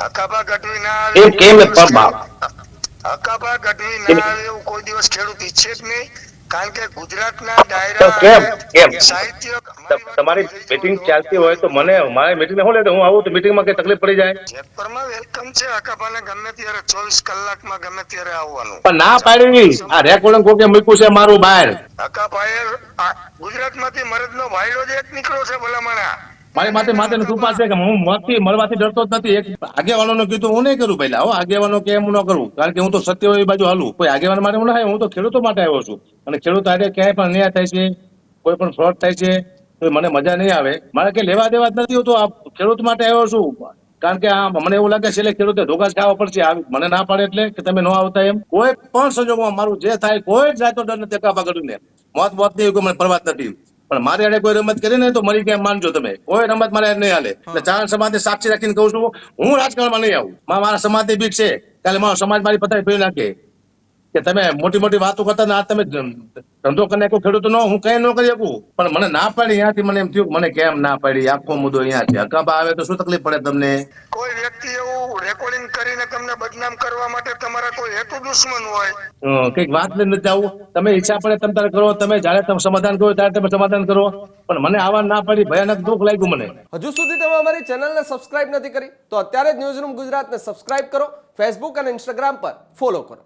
હકાભા ગઢવી ના એ આવે કેમ હકાભા ગઢવી ના આવે એવું કોઈ દિવસ ખેડૂત ઈચ્છે જ નહીં, કારણ કે ગુજરાતના ડાયરા કેમ કેમ અને સાહિત્ય તમારી મીટિંગ ચાલતી હોય તો મને મારી મીટિંગ શું લે હું આવું તો મીટિંગમાં કઈ તકલીફ પડી જાય? જેતપુરમાં વેલકમ છે, હકાભાને ગમે ત્યારે 24 કલાકમાં ગમે ત્યારે આવવાનું. પણ ના પાડી આ રેકોર્ડિંગ કોકે મૂક્યું છે મારું બહાર. હકાભાઈ ગુજરાતમાંથી મરદનો વાયડો જ એક નીકળ્યો છે ભલામણા. મારી માથે માથે કૃપા છે કે હું મતથી મળવાથી ડરતો જ નથી. એક આગેવાનો કીધું હું નહીં કરું પહેલા. આગેવાનો કે એમ ન કરું, કારણ કે હું તો સત્ય હોય એ બાજુ હાલું. કોઈ આગેવાન માટે હું ના, હું તો ખેડૂતો માટે આવ્યો છું. અને ખેડૂત આજે ક્યાંય પણ અન્યાય થાય છે, કોઈ પણ ફ્રોડ થાય છે તો મને મજા નહીં આવે. મારે કઈ લેવા દેવા જ નથી. હું તો આ ખેડૂત માટે આવ્યો છું, કારણ કે આ મને એવું લાગે છે એટલે ખેડૂતે ધોકા ખાવા પડશે. મને ના પાડે એટલે કે તમે ન આવતા એમ. કોઈ પણ સંજોગોમાં મારું જે થાય કોઈ જ જાતનો ડર નથી. હકાભા ગઢવીને મોત નહીં કોઈ મને પરવા નથી. પણ મારી આડે કોઈ રમત કરી ને તો મરી ગયા માનજો તમે. કોઈ રમત મારે નહીં હાલે. એટલે ચારણ સમાજને સાક્ષી રાખીને કહું છું, હું રાજકારણમાં નહીં આવું. મારા સમાજની બીક છે, કાલે મારો સમાજ મારી પથારી ફેરી નાખે કે તમે મોટી મોટી વાતો કરતા ને આ તમે ધંધો કરી નાખો ખેડૂતોનો. હું કઈ ન કરી શકું, પણ મને ના પાડી. અહીંયાથી મને એમ થયું મને કેમ ના પાડી. આખો મુદ્દો અહીંયા છે. હકાભા આવે તો શું તકલીફ પડે તમને? કોઈ વ્યક્તિ એવું રેકોર્ડિંગ કરીને તમને બદનામ કરવા માટે તમારા કોઈ હેતુ દુશ્મન હોય, કઈક વાત નથી આવું. તમે ઈચ્છા પડે તમે તારે કરો. તમે જયારે તમે સમાધાન કરો ત્યારે તમે સમાધાન કરો, પણ મને આવા ના પાડી. ભયાનક દુઃખ લાગ્યું મને. હજુ સુધી તમે અમારી ચેનલને સબસ્ક્રાઇબ નથી કરી તો અત્યારે જ ન્યૂઝરૂમ ગુજરાતને સબસ્ક્રાઇબ કરો. ફેસબુક અને ઇન્સ્ટાગ્રામ પર ફોલો કરો.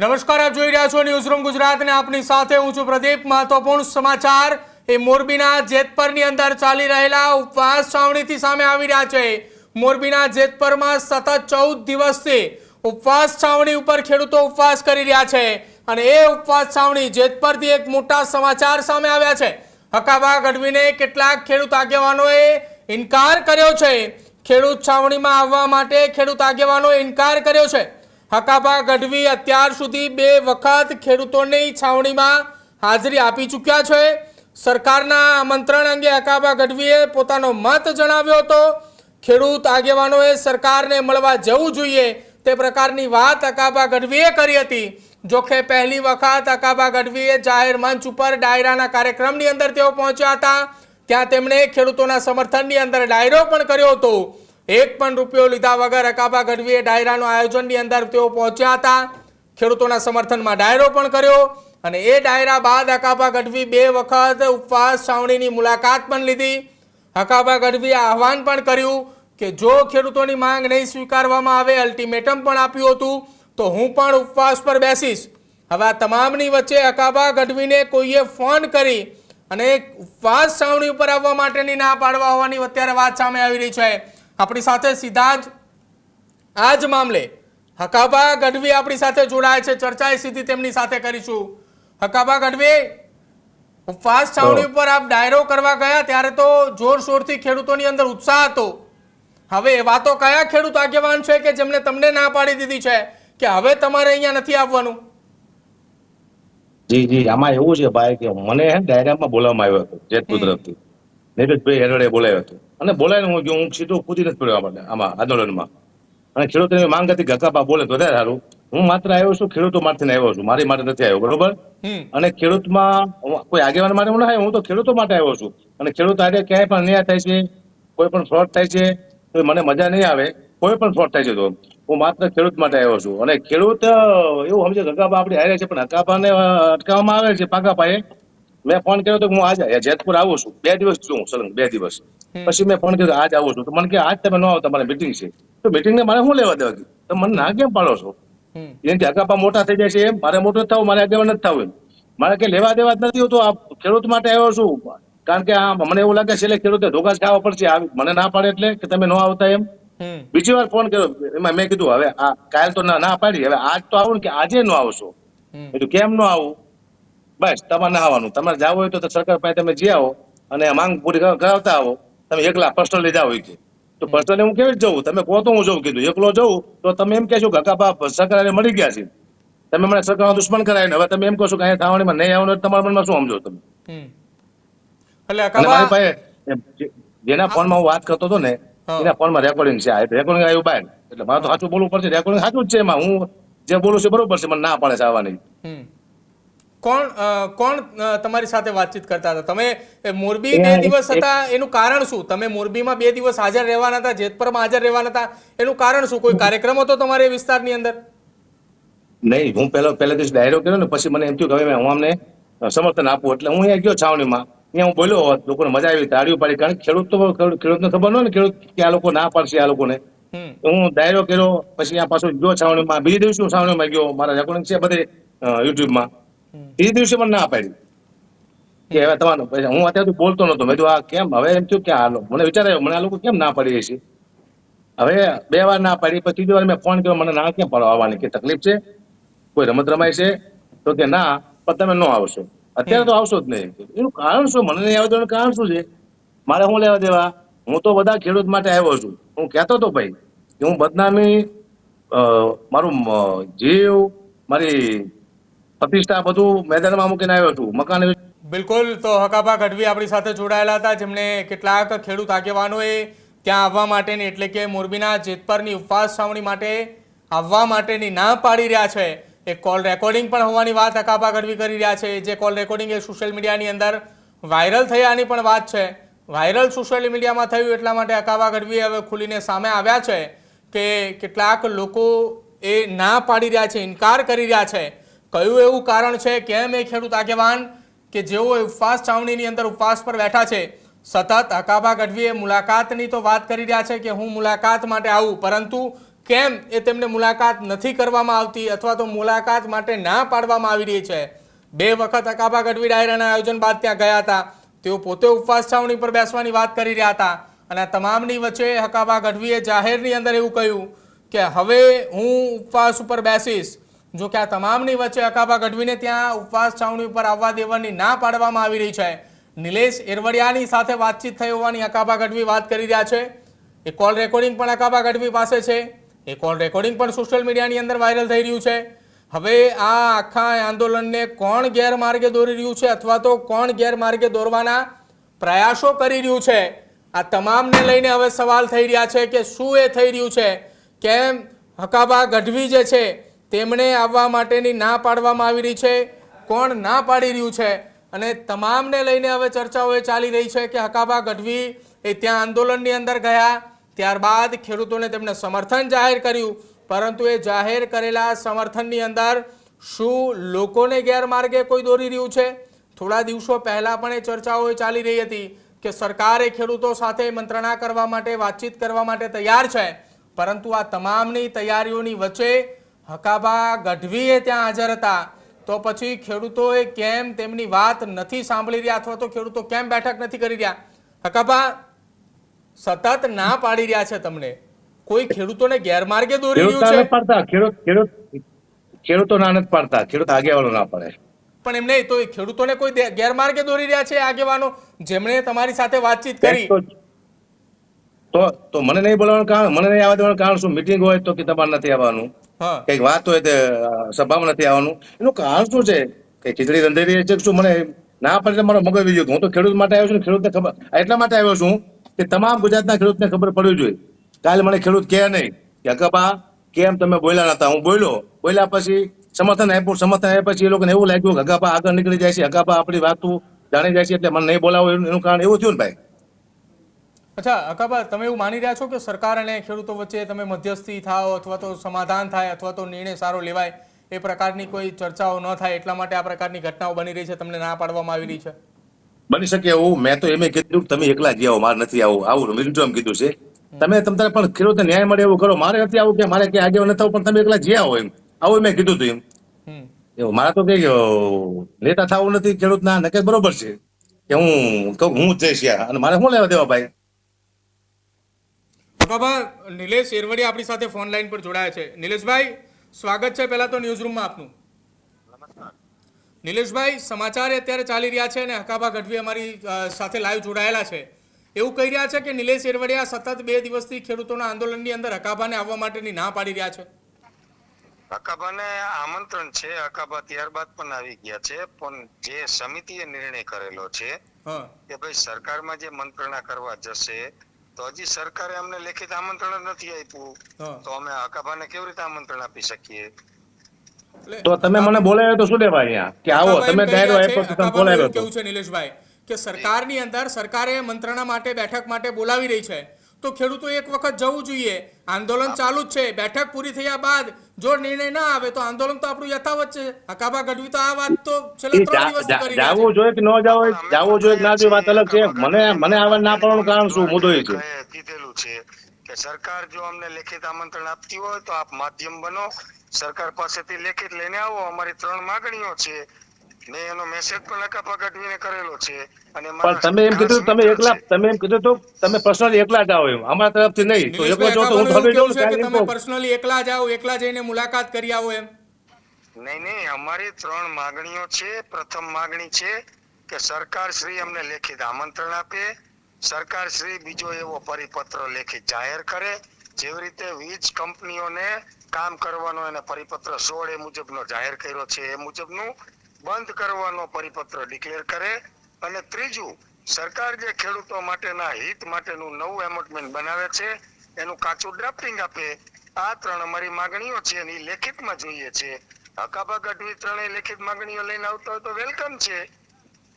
નમસ્કાર, આપ જોઈ રહ્યા છો ન્યૂઝરૂમ ગુજરાત અને આપની સાથે હું છું પ્રદીપ. મહત્વપૂર્ણ સમાચાર એ મોરબીના જેતપરની અંદર ચાલી રહેલા ઉપવાસ છાવણીથી સામે આવી રહ્યા છે. મોરબીના જેતપરમાં સતત 14 દિવસથી ઉપવાસ છાવણી ઉપર ખેડૂતો ઉપવાસ કરી રહ્યા છે અને એ ઉપવાસ છાવણી જેતપરથી એક મોટા સમાચાર સામે આવ્યા છે. હકાભા ગઢવીને કેટલાક ખેડૂત આગેવાનોએ ઇનકાર કર્યો છે. ખેડૂત છાવણીમાં આવવા માટે ખેડૂત આગેવાનોએ ઇનકાર કર્યો છે. હકાભા ગઢવી અત્યાર સુધી 2 વખત ખેડૂતોની છાવણીમાં હાજરી આપી ચૂક્યા છે. સરકારના આમંત્રણ અંગે હકાભા ગઢવીએ પોતાનો મત જણાવ્યો હતો. ખેડૂત આગેવાનોએ સરકારને મળવા જવું જોઈએ તે પ્રકારની વાત હકાભા ગઢવીએ કરી હતી. જોકે પહેલી વખત હકાભા ગઢવીએ જાહેર મંચ ઉપર ડાયરાના કાર્યક્રમની અંદર તેઓ પહોંચ્યા હતા. ત્યાં તેમણે ખેડૂતોના સમર્થનની અંદર ડાયરો પણ કર્યો હતો. એક પણ રૂપિયો લીધા વગર હકાભા ગઢવીએ ડાયરાનું આયોજનની અંદર તેઓ પહોંચ્યા હતા. ખેડૂતોના સમર્થનમાં ડાયરો પણ કર્યો અને એ ડાયરા બાદ હકાભા ગઢવી 2 વખત ઉપવાસ છાવણીની મુલાકાત પણ લીધી. હકાભા ગઢવીએ આહવાન પણ કર્યું કે જો ખેડૂતોની માંગ નહીં સ્વીકારવામાં આવે, અલ્ટિમેટમ પણ આપ્યું હતું, તો હું પણ ઉપવાસ પર બેસીશ. હવે આ તમામની વચ્ચે હકાભા ગઢવીને કોઈએ ફોન કરી અને ઉપવાસ છાવણી ઉપર આવવા માટેની ના પાડવા હોવાની અત્યારે વાત સામે આવી રહી છે. આપણી સાથે સીધા જ આ જ મામલે હકાભા ગઢવી આપણી સાથે જોડાય છે. ચર્ચા સીધી તેમની સાથે કરીશું. હકાભા ગઢવી, ઉપવાસ છાવણી ઉપર આપ ડાયરો કરવા ગયા ત્યારે તો જોરશોરથી ખેડૂતોની અંદર ઉત્સાહ હતો. હવે એવા તો કયા ખેડૂત આગેવાન છે કે જેમને તમને ના પાડી દીધી છે કે હવે તમારે અહીંયા નથી આવવાનું? જી જી, આમાં એવું છે ભાઈ કે મને ડાયરામાં બોલાવવામાં આવ્યો હતો જેતપુર તરફથી. નીરજભાઈ હેરડે બોલાવ્યો હતો અને બોલાવીને હું હું સીધો કૂદી નથી પડ્યો આમાં આંદોલનમાં. અને ખેડૂતોની માંગ હતી કે હકાભા બોલે તો વધારે સારું. હું માત્ર આવ્યો છું ખેડૂતો માટે આવ્યો છું, મારી માટે નથી આવ્યો, બરોબર? અને ખેડૂતમાં કોઈ આગેવાન માટે હું ના આવ્યો, હું તો ખેડૂતો માટે આવ્યો છું. અને ખેડૂત આજે ક્યાંય પણ અન્યાય થાય છે, કોઈ પણ ફ્રોડ થાય છે તો મને મજા નહીં આવે. કોઈ પણ ફ્રોડ થાય છે તો હું માત્ર ખેડૂત માટે આવ્યો છું. અને ખેડૂત એવું સમજે હકાભા આપડી હારે છે, પણ હકાભાને અટકાવવામાં આવે છે પાકા પાયે. મેં ફોન કર્યો તો હું આજે જેતપુર આવું છું. 2 દિવસ છું સલંગ, 2 દિવસ પછી મેં ફોન કર્યો આજ આવું છું. તો મને કે આજ તમે ન આવો, તમારે મીટિંગ છે. તો મીટિંગ ને મારે શું લેવા દેવા? તો મને ના કેમ પાડો છો? એનાથી હકાભા મોટા થઈ જાય છે એમ મારે મોટો થવું, મારે આગેવાન નથી થવું એમ. મારે કઈ લેવા દેવા જ નથી. તો આ ખેડૂત માટે આવ્યો છું, કારણ કે આ મને એવું લાગે છે એટલે ખેડૂતે ધોકા ખાવા પડશે. મને ના પાડે એટલે કે તમે ન આવતા એમ. બીજી વાર ફોન કર્યો, એમાં મેં કીધું હવે આ કાલ તો ના પાડી, હવે આજ તો આવું ને કે આજે ન આવશો. કીધું કેમ ન આવું? બસ તમારે ના આવવાનું. તમારે જવું હોય તો સરકાર પાસે તમે જઈ આવો અને માંગ પૂરી કરાવતા આવો. તમે એકલા પર્સનલી જાઓ કે તો પર્સનલી હું કેવી રીતે જવું? તમે કહો તો હું જઉં. કીધું એકલો જઉં તો તમે એમ કહેશો ગગાબા સરકારે મળી ગયા છે, તમે મને સરકારનો દુશ્મન કરાવીને હવે તમે એમ કહો છો કે અહીંયા થાવણીમાં નહીં આવવાનું, તમારા મનમાં શું સમજો તમે? એટલે અને મારી અકાબા પાસે જેના ફોનમાં હું વાત કરતો હતો ને એના ફોનમાં રેકોર્ડિંગ છે, રેકોર્ડિંગ આવ્યું બહાર, એટલે મારે તો સાચું બોલવું પડશે. રેકોર્ડિંગ સાચું જ છે, એમાં હું જે બોલું છું બરોબર છે, મને ના પાડે છે આવવાની. કોણ તમારી સાથે વાતચીત કરતા હતા? તમે મોરબી 2 દિવસ હતા, એનું કારણ શું? તમે મોરબીમાં 2 દિવસ હાજર રહેવાના હતા, જેતપરમાં હાજર રહેવાના હતા, એનું કારણ શું? કોઈ કાર્યક્રમ હતો તમારે એ વિસ્તારની અંદર? નહીં, હું પહેલા દિવસ ડાયરો કર્યો ને પછી મને એમ થયું કે હવે હું અમને સમર્થન આપું, એટલે હું અહીંયા ગયો છાવણીમાં, અહીંયા હું બોલ્યો હોત, લોકોને મજા આવી, તાળીઓ પાડી, કારણ કે ખેડૂતને ખબર ન હોય ને ખેડૂત કે આ લોકો ના પાડશે આ લોકોને. હું ડાયરો કર્યો, પછી આ પાછો ગયો છાવણીમાં, બીજે દિવસે હું છાવણીમાં ગયો, મારા રેકોર્ડિંગ છે બધે યુટ્યુબમાં. એ દિવસે મને ના પાડી કે હવે તમારું, હું અત્યારે બોલતો નતો. મેં કીધું આ કેમ? હવે એમ થયું કે મને વિચાર આવ્યો, મને આ લોકો કેમ ના પાડી રહી છે? હવે 2 વાર ના પાડી, પછી 3જી વાર મેં ફોન કર્યો, મને ના કેમ પાડવા આવવાની, કે તકલીફ છે, કોઈ રમત રમાય છે? તો કે ના, પણ તમે ન આવશો, અત્યારે તો આવશો જ નહીં. એનું કારણ શું? મને નહીં આવવાનું કારણ શું છે? મારે શું લેવા દેવા? હું તો બધા ખેડૂત માટે આવ્યો છું. હું કહેતો હતો ભાઈ કે હું બદનામી, મારું જીવ, મારી પ્રતિષ્ઠા બધું મેદાનમાં મૂકીને આવ્યો છું. મકાન. બિલકુલ. તો હકાબા ગઢવી આપણી સાથે જોડાયેલા હતા, જેમણે કેટલાક ખેડૂત આગેવાનોએ ત્યાં આવવા માટેની, એટલે કે મોરબીના જેતપરની ઉપવાસ છાવણી માટે આવવા માટેની ના પાડી રહ્યા છે. એક કોલ રેકોર્ડિંગ પણ હોવાની વાત હકાબા ગઢવી કરી રહ્યા છે. જે કોલ રેકોર્ડિંગ એ સોશિયલ મીડિયાની અંદર વાયરલ થયાની પણ વાત છે. વાયરલ સોશિયલ મીડિયામાં થયું એટલા માટે હકાબા ગઢવી હવે ખુલીને સામે આવ્યા છે કે કેટલાક લોકો એ ના પાડી રહ્યા છે, ઇનકાર કરી રહ્યા છે. કયું એવું કારણ છે? કેમ એ ખેડૂત આગેવાન કે જેઓ ઉપવાસ છાવણીની અંદર ઉપવાસ પર બેઠા છે, સતત હકાબા ગઢવીએ મુલાકાતની તો વાત કરી રહ્યા છે કે હું મુલાકાત માટે આવું, પરંતુ કેમ એ તેમને મુલાકાત નથી કરવામાં આવતી અથવા તો મુલાકાત માટે ના પાડવામાં આવી રહી છે? 2 વખત હકાબા ગઢવી ડાયરાના આયોજન બાદ ત્યાં ગયા હતા. તેઓ પોતે ઉપવાસ છાવણી પર બેસવાની વાત કરી રહ્યા હતા, અને તમામની વચ્ચે હકાબા ગઢવીએ જાહેરની અંદર એવું કહ્યું કે હવે હું ઉપવાસ ઉપર બેસીશ. જો કે આ તમામની વચ્ચે હકાબા ગઢવીને ત્યાં ઉપવાસ છાવણી ઉપર આવવા દેવાની ના પાડવામાં આવી રહી છે. નિલેશ એરવડિયાની સાથે વાતચીત થઈ હોવાની હકાબા ગઢવી વાત કરી રહ્યા છે. એ કોલ રેકોર્ડિંગ પણ હકાબા ગઢવી પાસે છે. એ કોલ રેકોર્ડિંગ પણ સોશિયલ મીડિયાની અંદર વાયરલ થઈ રહ્યું છે. હવે આ આખા આંદોલનને કોણ ગેરમાર્ગે દોરી રહ્યું છે અથવા તો કોણ ગેરમાર્ગે દોરવાના પ્રયાસો કરી રહ્યું છે, આ તમામને લઈને હવે સવાલ થઈ રહ્યા છે કે શું એ થઈ રહ્યું છે? કેમ હકાબા ગઢવી જે છે તેમણે આવવા માટેની ના પાડવામાં આવી રહી છે? કોણ ના પાડી રહ્યું છે? અને તમામને લઈને હવે ચર્ચાઓ એ ચાલી રહી છે કે હકાબા ગઢવી એ ત્યાં આંદોલનની અંદર ગયા, ત્યારબાદ ખેડૂતોને તેમણે સમર્થન જાહેર કર્યું, પરંતુ એ જાહેર કરેલા સમર્થનની અંદર શું લોકોને ગેરમાર્ગે કોઈ દોરી રહ્યું છે? થોડા દિવસો પહેલા પણ એ ચર્ચાઓ ચાલી રહી હતી કે સરકારે ખેડૂતો સાથે મંત્રણા કરવા માટે, વાતચીત કરવા માટે તૈયાર છે, પરંતુ આ તમામની તૈયારીઓની વચ્ચે હકાબા ગઢવી ત્યાં હાજર હતા. તો પછી ખેડૂતોએ કેમ તેમની વાત નથી સાંભળી રહ્યા અથવા તો ખેડૂતો કેમ બેઠક નથી કરી રહ્યા? હકાબા સતત ના પાડી રહ્યા છે તમને, કોઈ ખેડૂતોને ગેરમાર્ગે દોરી રહ્યું છે? ખેડૂતો ના નથી પાડતા, ખેડૂત આગેવાનો ના પાડે. પણ એમ નહીં, તો ખેડૂતોને કોઈ ગેરમાર્ગે દોરી રહ્યા છે આગેવાનો જેમણે તમારી સાથે વાતચીત કરી? તો મને નહીં બોલવાનું કારણ, મને નહીં આવવા દેવાનું કારણ શું? મીટિંગ હોય તો કે તમારે નથી આવવાનું, કઈક વાત હોય તો સભામાં નથી આવવાનું, એનું કારણ શું છે? કઈ ખીચડી રંધાઈ રહી છે શું? મને ના પડે મારો મગજ બીજું. હું તો ખેડૂત માટે આવ્યો છું, ખેડૂતને ખબર એટલા માટે આવ્યો છું કે તમામ ગુજરાતના ખેડૂતને ખબર પડવી જોઈએ. કાલે મને ખેડૂત કહે નહીં કે હકાબા કેમ તમે બોલ્યા નતા? હું બોલ્યા પછી સમર્થન આપ્યા પછી એ લોકોને એવું લાગ્યું કે હકાબા આગળ નીકળી જાય છે, હકાબા આપણી વાતો જાણી જાય છે, એટલે મને નહીં બોલાવો. એનું કારણ એવું થયું ને ભાઈ. અચ્છા હકાબા, તમે એવું માની રહ્યા છો કે સરકાર અને ખેડૂતો વચ્ચે તમે મધ્યસ્થી થાઓ અથવા તો સમાધાન થાય અથવા તો નિર્ણય સારો લેવાય એ પ્રકારની કોઈ ચર્ચાઓ ન થાય એટલા માટે આ પ્રકારની ઘટનાઓ બની રહી છે, તમને ના પાડવામાં આવી રહી છે? બની શકે એવું. મેં તો એમ કીધું તમે એકલા જ આવો, મારે નથી આવું મિલિટરી કીધું છે. તમે પણ ખેડૂતને ન્યાય મળે એવું કરો. મારે નથી આવું કે મારે ક્યાં આગેવાન નથી આવું, પણ તમે એકલા જ આવો એમ આવું મેં કીધું હતું એમ. એવું મારે તો કઈ નેતા થવું નથી ખેડૂતના, નકે બરોબર છે કે હું કહું હું જ જઈશ અને મારે શું લેવા દેવા ભાઈ? નિલેશ એરવડિયા આપણી સાથે ફોન લાઈન પર જોડાયા છે. નિલેશભાઈ, સ્વાગત છે પહેલા તો ન્યૂઝરૂમમાં આપનું. નિલેશભાઈ, સમાચાર અત્યારે ચાલી રહ્યા છે અને હકાબા ગઢવી અમારી સાથે લાઈવ જોડાયેલા છે એવું કહી રહ્યા છે કે નિલેશ એરવડિયા સતત 2 દિવસથી ખેડૂતોના આંદોલનની અંદર હકાભાને આવવા માટેની ના પાડી રહ્યા છે. હકાબાને આમંત્રણ છે, હકાબા ત્યારબાદ પણ આવી ગયા છે, પણ જે સમિતિએ નિર્ણય કરેલો છે હા કે ભાઈ સરકારમાં જે મંત્રણા કરવા જશે તો હજી સરકારે અમને લેખિત આમંત્રણ જ નથી આપ્યું, હા. તો અમે હકાબાને કેવી રીતે આમંત્રણ આપી શકીએ? એટલે તો તમે મને બોલાવ્યો તો શું લેવા અહીંયા કે આવો હકાભાઈ તમે એમ કહી ડાયરો રહ્યા છે, આપ્યો તો તમે હકાભાનું બોલાવ્યો એવું તો. કેવું છે નિલેશભાઈ કે સરકારની અંદર સરકારે મંત્રણા માટે બેઠક માટે બોલાવી રહી છે, તો ખેડૂતો એક વખત જવું જોઈએ. આંદોલન ચાલુ જ છે, બેઠક પૂરી થયા બાદ જો નિર્ણય ના આવે તો આંદોલન તો આપણું યથાવત છે. હકાભા ગઢવી તો આ વાત તો છેલ્લા 3 દિવસથી કરી રહ્યા જાવું છે. જોઈએ કે ન જાવું, જાવું જોઈએ કે ના જોઈએ વાત અલગ છે. મને આવવા ના પાડવાનું કારણ શું? મુદ્દો એ છે. કીધેલું છે કે સરકાર જો અમને લેખિત આમંત્રણ આપતી હોય તો આપ માધ્યમ બનો, સરકાર પાસેથી લેખિત લઈને આવો, અમારી 3 માંગણીઓ છે. મેં એનો મેસેજ પણ હકાભા ગઢવીને કરેલો છે અને પણ તમે એમ કીધું તમે એકલા, તમે એમ કીધું તો તમે પર્સનલી એકલા જાઓ એમ, અમારા તરફથી નહીં. તો એકલો નિલેશભાઈ જાઓ તો હું હકાભાનું તો એવું હવે કેવું જાઉં છે કે ને, તમે કાંઈ પર્સનલી એકલા જાઓ, એકલા જઈને મુલાકાત કરી આવો એમ. નહીં, અમારી 3 માંગણીઓ છે. પ્રથમ માંગણી છે કે સરકાર શ્રી અમને લેખિત આમંત્રણ આપે, સરકાર શ્રી બીજો એવો પરિપત્ર લેખિત જાહેર કરે, જેવી રીતે વીજ કંપનીઓને કામ કરવાનો એને પરિપત્ર 16 એ મુજબનો જાહેર કર્યો છે એ મુજબનું બંધ કરવાનો પરિપત્ર ડિક્લેર કરે. અને ત્રીજું, સરકાર જે ખેડૂતો માટેના હિત માટેનું નવું એમેન્ડમેન્ટ બનાવે છે એનું કાચું ડ્રાફ્ટિંગ આપે. આ 3 અમારી માંગણીઓ છે અને ઈ લેખિતમાં જોઈએ છે. હકાભા ગઢવી 3 લેખિત માંગણીઓ લઈને આવતા હોય તો વેલકમ છે.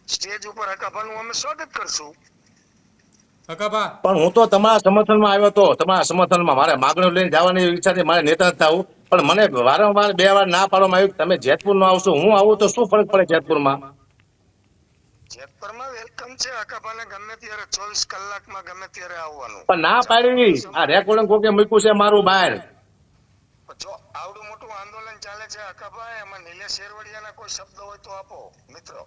સ્ટેજ ઉપર હકાભાનું અમે સ્વાગત કરશું. હકાભા પણ હું તો તમારા સમર્થનમાં આવ્યો હતો, તમારા સમર્થનમાં મારે માગણીઓ લઈને જવાની ઈચ્છા છે, મારે નેતા જ થવું. પણ મને વારંવાર 2 વાર ના પાડવામાં આવ્યું તમે જેતપુર નો આવશો, હું આવું તો શું ફરક પડે જેતપુરમાં? જેતપુરમાં વેલકમ છે, હકાભાને ગમે ત્યારે 24 કલાકમાં ગમે ત્યારે આવવાનું. પણ ના પાડી. આ રેકોર્ડિંગ કોકે મૂક્યું છે મારું બહાર. જો આવડું મોટું આંદોલન ચાલે છે હકાભા, એમાં નિલેશ એરવડિયાના કોઈ શબ્દ હોય તો આપો મિત્રો.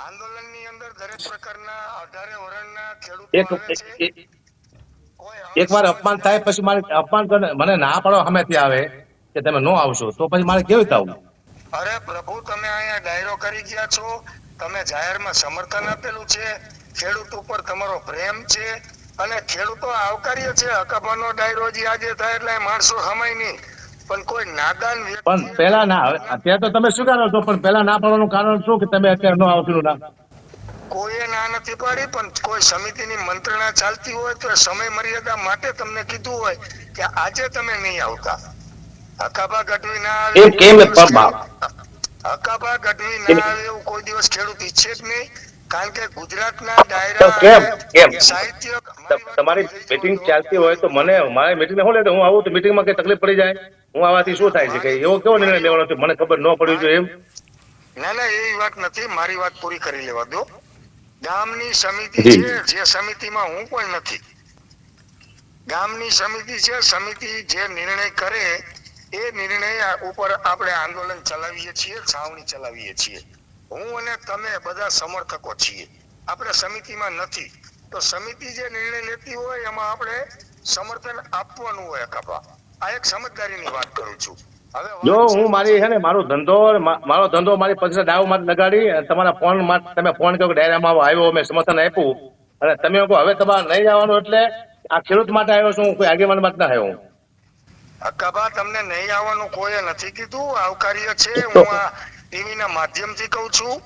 આંદોલનની અંદર દરેક પ્રકારના 18 વર્ણના ખેડૂતો એક આવે છે. કોઈ એકવાર અપમાન થાય પછી મારે અપમાન કરે, મને ના પાડો સામેથી આવે કે તમે ન આવશો તો પછી મારે કેવી રીતે આવવું? અરે પ્રભુ, તમે અહીંયા ડાયરો કરી ગયા છો, તમે જાહેરમાં સમર્થન આપેલું છે, ખેડૂત ઉપર તમારો પ્રેમ છે અને ખેડૂતો આવકાર્ય છે. હકાભાનો ડાયરો જે આજે થાય એટલે માણસો હમાય નહીં, પણ કોઈ નાદાન વ્યક્તિ પણ પેલા ના, અત્યારે તો તમે સ્વીકારો છો, પણ પેલા ના પાડવાનું કારણ શું કે તમે અત્યારે ન આવશો? ના, કોઈએ ના નથી પાડી, પણ કોઈ સમિતિની મંત્રણા ચાલતી હોય તો સમય મર્યાદા માટે તમને કીધું હોય કે આજે તમે નહીં આવતા. હકાભા ગઢવી ના આવે એમ કેમ હકાભા ગઢવી ના આવે એવું કોઈ દિવસ ખેડૂત ઈચ્છે જ નહીં, કારણ કે ગુજરાતના તો ડાયરા કેમ કેમ અને સાહિત્ય તમારી મીટિંગ ચાલતી હોય તો મને મારી મીટિંગ શું લે? હું આવું તો મીટિંગમાં કઈ તકલીફ પડી જાય? હું આવાથી શું થાય છે કે એવો કેવો નિર્ણય લેવાનો છે મને ખબર ન પડવી જોઈએ એમ? ના, એવી વાત નથી. મારી વાત પૂરી કરી લેવા દો. ગામની સમિતિ જી. છે, જે સમિતિમાં હું પણ નથી. ગામની સમિતિ છે, સમિતિ જે નિર્ણય કરે એ નિર્ણય ઉપર આપણે આંદોલન ચલાવીએ છીએ, છાવણી ચલાવીએ છીએ. હું અને તમે બધા સમર્થકો છીએ, આપણે સમિતિમાં નથી. તો સમિતિ જે નિર્ણય લેતી હોય એમાં આપણે સમર્થન આપવાનું હોય. હકાભા, આ એક સમજદારીની વાત કરું છું. હવે જો હું મારી છે ને મારો ધંધો મારી પૈસા દાવ માં લગાડી અને તમારા ફોન માં તમે ફોન કર્યો ડાયરામાં આવ્યો, મેં સમર્થન આપ્યું અને તમે કહો હવે તમારે નહીં જવાનું, એટલે આ ખેડૂત માટે આવ્યો છું, કોઈ આગેવાન માટે ના આવ્યો હું. હકાભા, તમને નહીં આવવાનું કોઈએ નથી કીધું, આવકાર્ય છે. હું આ ટીવી ના માધ્યમથી કહું છું,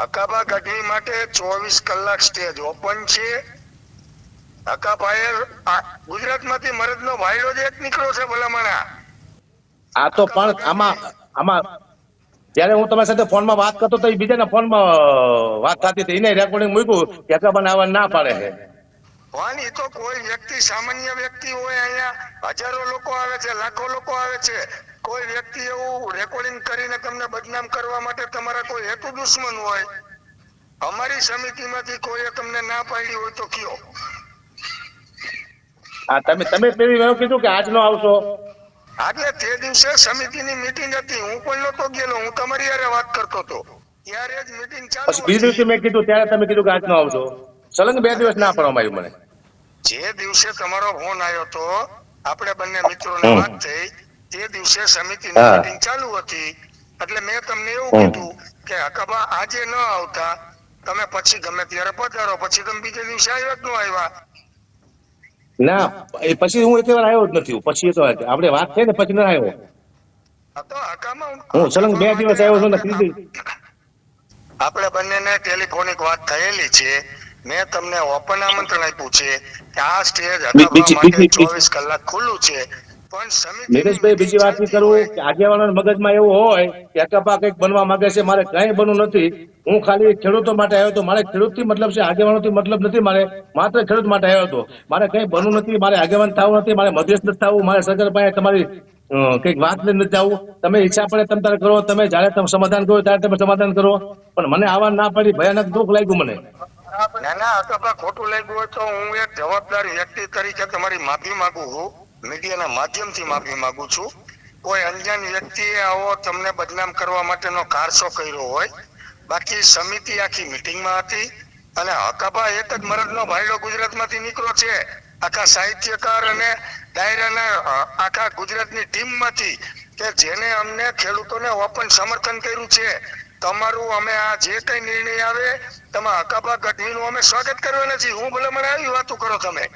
હકાભા ગઢવી માટે 24 કલાક સ્ટેજ ઓપન છે. હકાભાઈ ગુજરાતમાંથી મરદનો ભાઈડો જ એક નીકળ્યો છે ભલામણા. આ તો પણ આમાં જયારે હું તમારી સાથે ફોનમાં વાત કરતો તો એ બીજાના ફોનમાં વાત થતી હતી, એને રેકોર્ડિંગ મૂક્યું કે હકાભાને આવવા ના પાડે છે. પણ એ તો કોઈ વ્યક્તિ, સામાન્ય વ્યક્તિ હોય, અહીંયા હજારો લોકો આવે છે, લાખો લોકો આવે છે. કોઈ વ્યક્તિ એવું રેકોર્ડિંગ કરીને તમને બદનામ કરવા માટે તમારા કોઈ હેતુ દુશ્મન હોય. અમારી સમિતિમાંથી કોઈએ તમને ના પાડી હોય તો કયો. હા, તમે પેલી વાર કીધું કે આજ નો આવશો. એટલે તે દિવસે સમિતિની મીટિંગ હતી, હું પણ નતો ગયેલો, હું તમારી હારે વાત કરતો હતો, ત્યારે જ મીટિંગ ચાલુ પછી બીજે દિવસે હતી. મેં કીધું ત્યારે તમે કીધું કે આજ નો આવશો. સલંગ 2 દિવસ ના પાડવામાં આવ્યું મને. જે દિવસે તમારો ફોન આવ્યો તો આપણે બંને મિત્રોને વાત થઈ, તે દિવસે સમિતિની હા. મીટિંગ ચાલુ હતી. એટલે મેં તમને એવું કીધું કે હકાભા આજે ન આવતા તમે પછી ગમે ત્યારે પધારો. પછી તમે બીજે દિવસે આવ્યા જ ન આવ્યા. ના એ પછી હું એક વાર આવ્યો જ નથી. પછી તો આપણે વાત થઈ ને પછી ના આવ્યો. આ તો હકામાં હું સલંગ 2 દિવસ આવ્યો છું ને ત્રીજી આપણે બંનેને ટેલિફોનિક વાત થયેલી છે. મેં તમને ઓપન આમંત્રણ આપ્યું છે કે આ સ્ટેજ હકાભા માટે બીજી 24 કલાક ખુલ્લું છે. પણ સમિતિની નીરજભાઈ બીજી વાત ચાલતી કરું હોય. કે આગેવાનોના મગજમાં એવું હોય કે અકાપા કંઈક બનવા માંગે છે. મારે કઈ બનવું નથી. હું ખાલી ખેડૂતો માટે આવ્યો હતો. મારે ખેડૂતથી મતલબ છે, આગેવાનોથી મતલબ નથી. માત્ર ખેડૂત માટે આવ્યો હતો. મારે કઈ બનવું નથી. મારે આગેવાન થવું નથી. મારે મધ્યસ્થ નથી થવું. મારે સરકાર પાસે તમારી કંઈક વાત લઈને નથી જવું. તમે ઈચ્છા પડે તમે તારે કરો. તમે જ્યારે તમે સમાધાન કરો ત્યારે તમે સમાધાન કરો. પણ મને આવા ના પડી ભયાનક દુઃખ લાગ્યું મને. ના ના હકાભા ખોટું લાગ્યું હોય તો હું એક જવાબદાર વ્યક્તિ તરીકે તમારી માફી માંગુ છું. મીડિયાના માધ્યમથી માફી માંગુ છું. કોઈ અંજાન વ્યક્તિએ આવો તમને બદનામ કરવા માટેનો કારસો કર્યો હોય. બાકી સમિતિ આખી મીટિંગમાં હતી અને હકાભા એક જ મરદનો ભાઈડો ગુજરાતમાંથી નીકળ્યો છે. આખા સાહિત્યકાર અને ડાયરાના આખા ગુજરાતની ટીમમાંથી કે જેને અમને ખેડૂતોને ઓપન સમર્થન કર્યું છે. તમારું અમે આ જે કઈ નિર્ણય આવે તમે હકાભા ગઢવીનું અમે સ્વાગત કરવાના છીએ. હું ભલે મને આવી વાતો કરો તમે.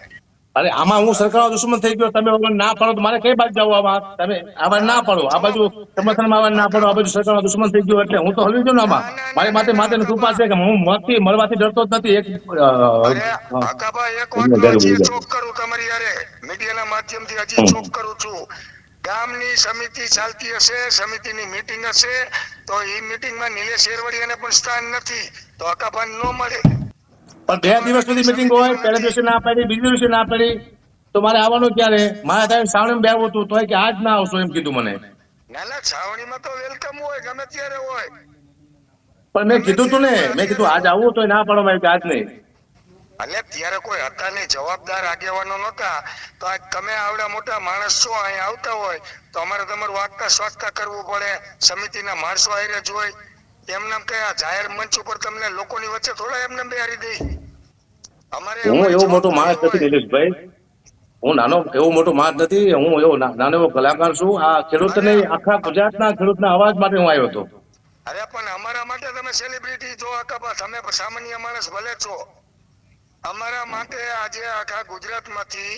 અરે આમાં હું સરકારનો દુશ્મન થઈ ગયો. તમે ના પાડો તો મારે કઈ બાજુ જવું? આમાં તમે આવા ના પાડો. આ બાજુ સમર્થનમાં આવવા ના પાડો. આ બાજુ સરકારનો દુશ્મન થઈ ગયો એટલે હું તો હલવી જાઉં ને આમાં. મારી માથે માથે કૃપા છે કે હું મોતથી મળવાથી ડરતો જ નથી. અરે હકાભા એક વાતનો હજી ચોક કરું તમારી યારે મીડિયાના માધ્યમથી હજી ચોક કરું છું. ગામની સમિતિ ચાલતી હશે, સમિતિની મીટિંગ હશે તો એ મીટિંગમાં નિલેશ એરવડિયાને પણ સ્થાન નથી તો હકાભાને ન મળે. પણ 2 દિવસ સુધી મીટિંગ હોય. પહેલા દિવસે ના પાડી, બીજા દિવસે ના પાડી તો મારે આવવાનું ક્યારે? મારે ત્યાં શ્રાવણ બેવું હતું તો કે આજ ના આવશો એમ કીધું મને. ના ના છાવણીમાં તો વેલકમ હોય ગમે ત્યારે હોય. પણ મેં કીધું તું ને, મેં કીધું આજ આવું તો ના પાડો. મારે આજ નહીં. એટલે ત્યારે કોઈ હતા નહીં, જવાબદાર આગેવાનો નહોતા. તો આજ તમે આવડા મોટા માણસ છો, અહીં આવતા હોય તો અમારે તમારું વાગતા સ્વાગતા કરવું પડે. સમિતિના માણસો આયરે જ હોય. એમનામ કે આ જાહેર મંચ ઉપર તમને લોકોની વચ્ચે થોડા એમને બેહારી દઈ. અમારે હું અમારી એવો મોટો જવાબદારી માણસ નથી હોય. નિલેશભાઈ. હું નાનો એવો મોટો માણસ નથી. હું એવો નાનો એવો કલાકાર છું. આ ખેડૂતને આખા ગુજરાતના ખેડૂતના અવાજ માટે હું આવ્યો હતો. અરે પણ અમારા માટે તમે સેલિબ્રિટી છો હકાભા. તમે સામાન્ય માણસ ભલે છો. અમારા માટે આજે આખા ગુજરાતમાંથી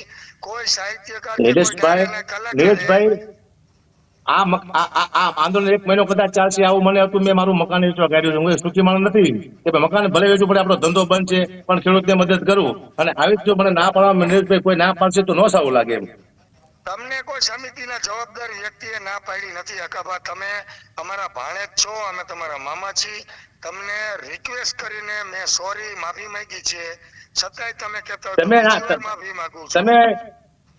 કોઈ સાહિત્યકાર કે કોઈ નિલેશભાઈ, ડાયરાના કલાકારે નિલેશભાઈ આ આંદોલન 1 મહિનો કદાચ ચાલશે આવું મને હતું. મેં મારું મકાન વેચવા કાઢ્યું છે. હું સુખી માણસ નથી કે ભાઈ મકાન ભલે વેચવું પડે, આપણો ધંધો બંધ છે પણ ખેડૂતને મદદ કરું. અને આવી જો મને ના પાડવા નિલેશભાઈ કોઈ ના પાડશે તો ન સારું લાગે એમ. તમને કોઈ સમિતિના જવાબદાર વ્યક્તિએ ના પાડી નથી હકાભા. તમે અમારા ભાણેજ છો, અમે તમારા મામા છીએ. તમને રિક્વેસ્ટ કરીને મેં સોરી માફી માંગી છે. છતાંય તમે કહેતા તમે માફી માંગુ છું.